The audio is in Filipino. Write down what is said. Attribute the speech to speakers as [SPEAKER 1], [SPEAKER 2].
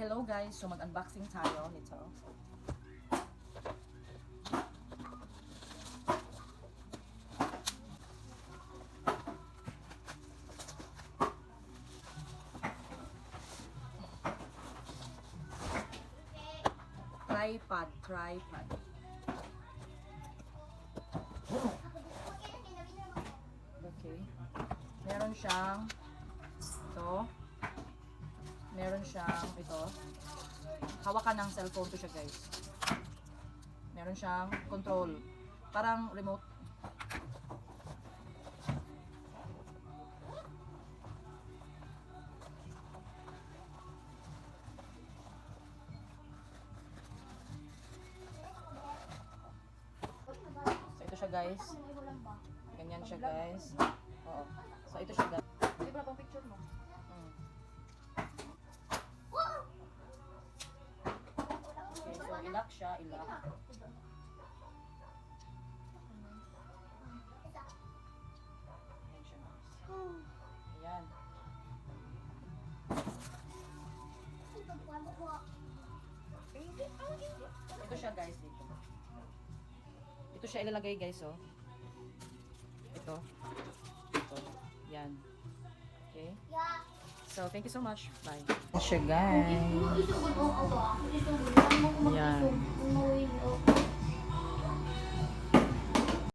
[SPEAKER 1] Hello guys, so mag-unboxing tayo nito. Tripod. Okay. Meron siyang ito. Meron siyang ito. Hawakan ng cellphone to siya, guys. Meron siyang control. Parang remote. So ito siya, guys. Ganyan siya, guys. Oo. So ito siya, guys. Hindi ba pang picture mo? Okay, so ilock siya, ilock. Ayan siya, guys. Ayan. Ito siya, guys, dito. Ito siya ilalagay, guys, oh. Ito. Yan. Okay. So, thank you so much. Bye. Ito siya, guys. Yan.